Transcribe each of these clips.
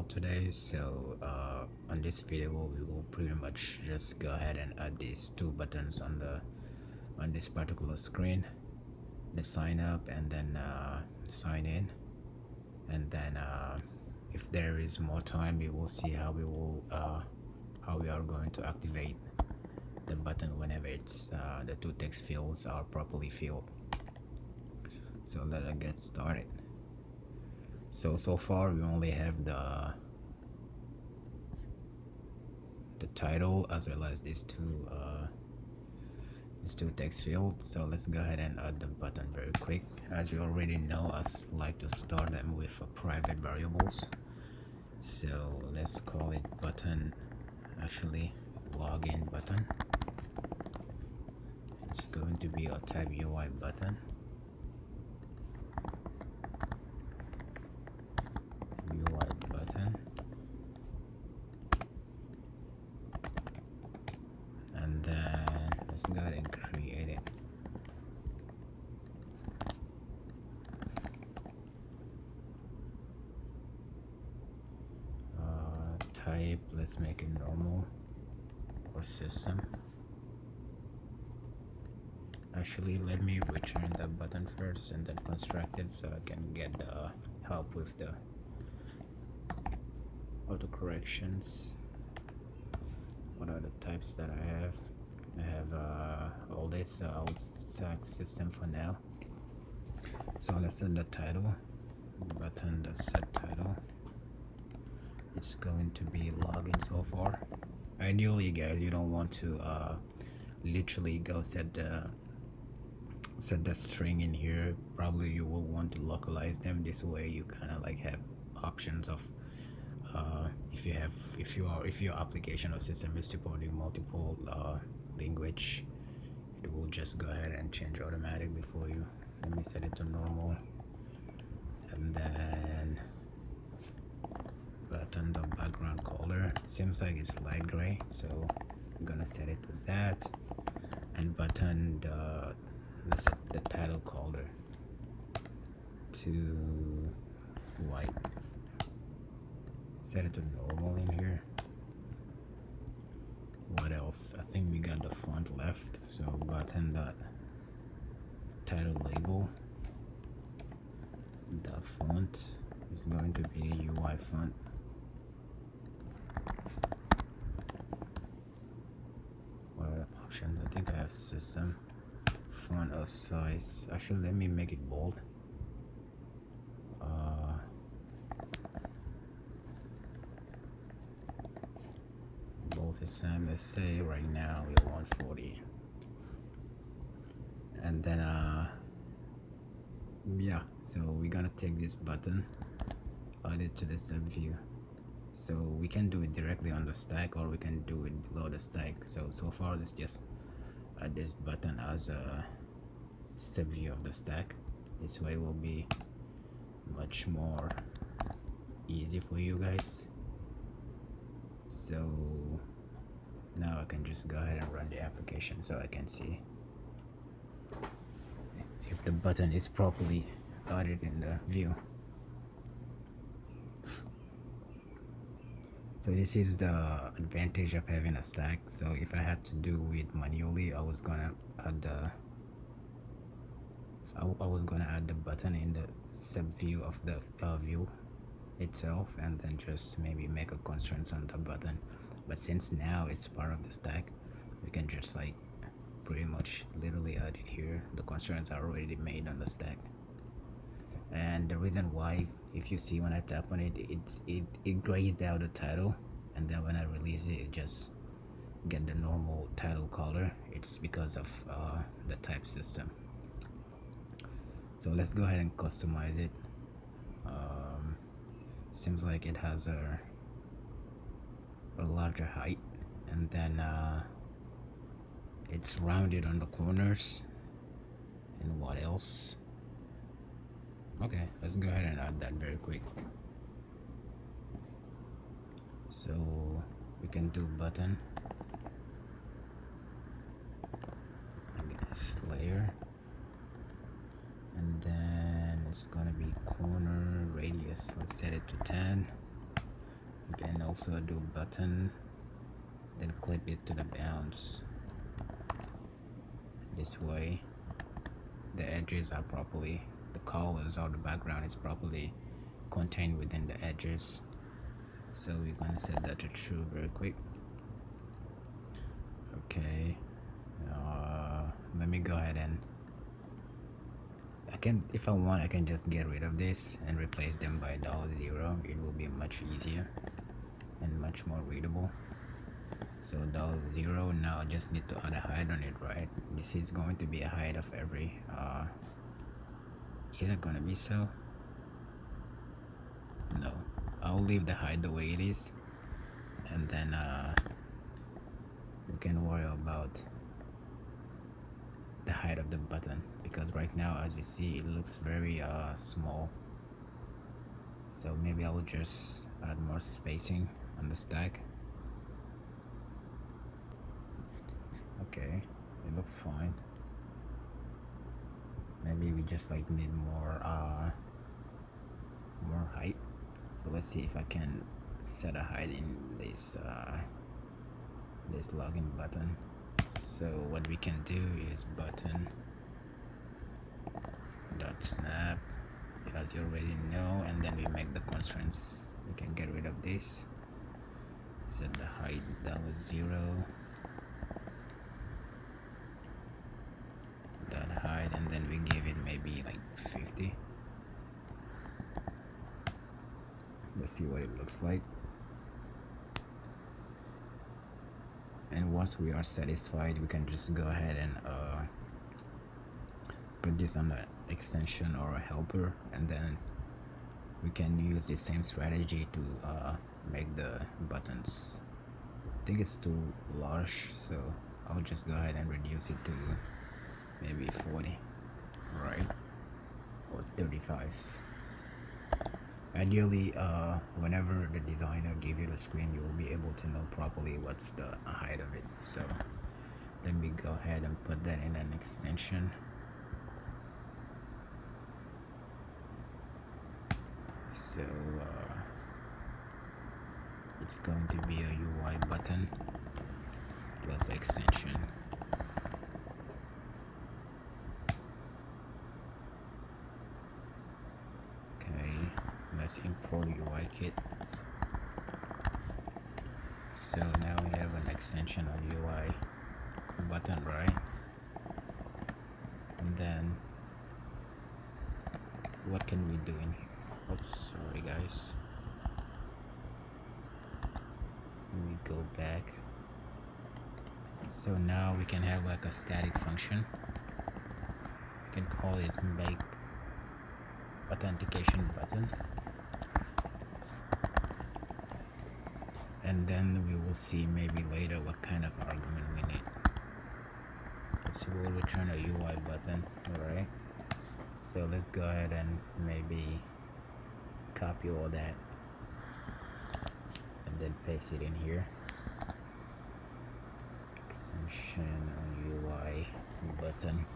today. So on this video we will pretty much just go ahead and add these two buttons on this particular screen, the sign up and then sign in, and then if there is more time we will see how we are going to activate the button whenever it's the two text fields are properly filled. So let us get started. So far we only have the title as well as these two text fields. So let's go ahead and add the button very quick. As you already know, I like to store them with private variables. So let's call it button, actually login button. It's going to be a type UI button. And then let's go ahead and create it. Type, let's make it normal or system. Actually, let me return the button first and then construct it so I can get the help with the auto corrections. What are the types that I have? I have all this, so I'll select system for now. So let's set the title button, the set title. It's going to be login so far. Ideally, guys, you don't want to literally go set the string in here. Probably you will want to localize them. This way you kind of like have options of if your application or system is supporting multiple language, it will just go ahead and change automatically for you. Let me set it to normal, and then button, the background color seems like it's light gray, so I'm gonna set it to that. And button, let's set the title color to white. Set it to normal in here. What else? I think we got the font left, so button dot title label. The font is going to be a UI font. What are the options? I think I have system font of size. Actually, let me make it bold. System, let's say right now we want 40, and then yeah, so we're gonna take this button, add it to the sub view. So we can do it directly on the stack or we can do it below the stack. So far let's just add this button as a sub view of the stack. This way will be much more easy for you guys. So now I can just go ahead and run the application so I can see if the button is properly added in the view. So this is the advantage of having a stack. So if I had to do it manually, I was gonna add the button in the sub view of the view itself, and then just maybe make a constraint on the button. But since now it's part of the stack, we can just like pretty much literally add it here. The constraints are already made on the stack. And the reason why, if you see when I tap on it, it grays out the title, and then when I release it, it just get the normal title color. It's because of the type system. So let's go ahead and customize it. Seems like it has a larger height, and then it's rounded on the corners. And what else? Okay, let's go ahead and add that very quick. So we can do button, I guess, layer, and then it's gonna be corner radius. Let's set it to 10. You can also do button, then clip it to the bounds. This way the edges are properly, the colors or the background is properly contained within the edges. So we're gonna set that to true very quick. Okay, let me go ahead and I can, if I want, I can just get rid of this and replace them by $0. It will be much easier and much more readable. So $0, now I just need to add a height on it, right? This is going to be a height of every is it gonna be so? No, I'll leave the height the way it is, and then we can worry about the height of the button, because right now, as you see, it looks very small. So maybe I will just add more spacing on the stack. Okay, it looks fine. Maybe we just like need more height. So let's see if I can set a height in this this login button. So what we can do is button dot snap, as you already know, and then we make the constraints. We can get rid of this, set the height $0, that height, and then we give it maybe like 50. Let's see what it looks like. And once we are satisfied, we can just go ahead and put this on the extension or a helper, and then we can use the same strategy to make the buttons. I think it's too large, so I'll just go ahead and reduce it to maybe 40, right, or 35. Ideally, whenever the designer gives you the screen, you will be able to know properly what's the height of it. So let me go ahead and put that in an extension. So it's going to be a UI button plus extension. Okay, let's import UI kit. So now we have an extension of UI button, right? And then what can we do in here? Oops, sorry guys. Let me go back. So now we can have like a static function. We can call it make authentication button, and then we will see maybe later what kind of argument we need. So we'll return a UI button. Alright, so let's go ahead and maybe copy all that and then paste it in here. Extension on UI button.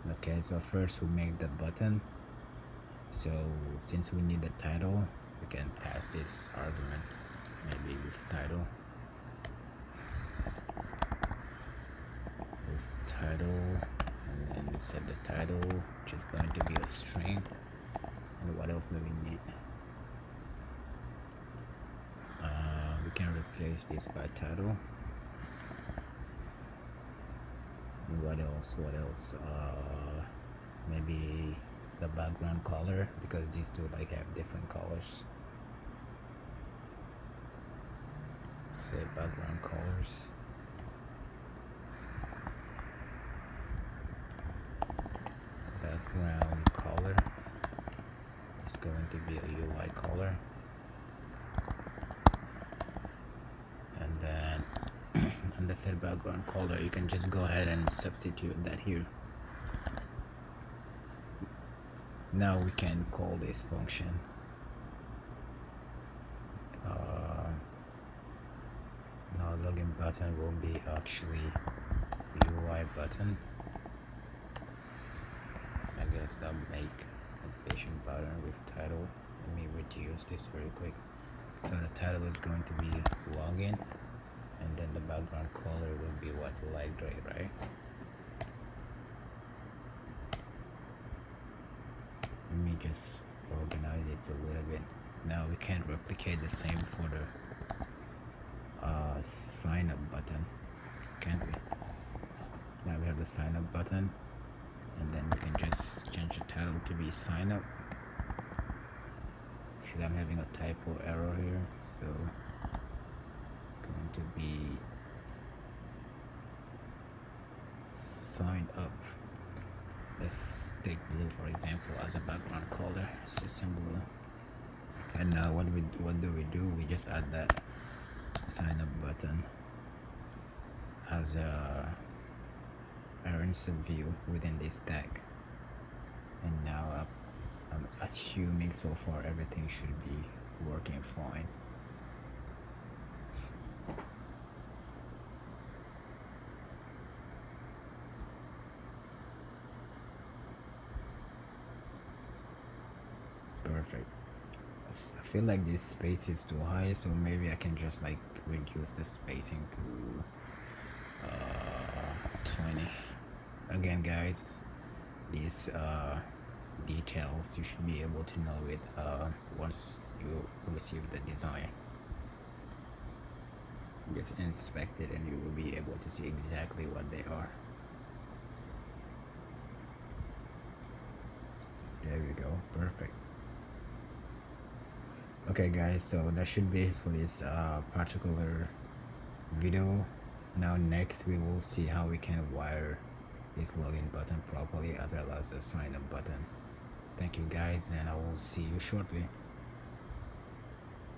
Okay, so first we make the button. So since we need the title, we can pass this argument maybe with title. And then we set the title, which is going to be a string. And what else do we need? We can replace this by title. And what else? Maybe the background color, because these two like have different colors. Say background colors. Background color is going to be a UI color, and then on the set background color, you can just go ahead and substitute that here. Now we can call this function now login button will be actually UI button. I guess that make authentication button with title. Let me reduce this very quick. So the title is going to be login, and then the background color will be what, light gray, right? Let me just organize it a little bit. Now we can't replicate the same for the sign up button, can't we? Now we have the sign up button, and then we can just change the title to be sign up. Actually, I'm having a typo error here, so going to be sign up. Let's take blue for example as a background color, system blue. And now what do we do? We just add that sign up button as a parent subview within this tag. And now I'm assuming so far everything should be working fine. Perfect. I feel like this space is too high, so maybe I can just like reduce the spacing to 20. Again guys, these details you should be able to know it once you receive the design. Just inspect it and you will be able to see exactly what they are. There we go, perfect. Okay guys, so that should be it for this particular video. Now next we will see how we can wire this login button properly as well as the sign up button. Thank you guys, and I will see you shortly.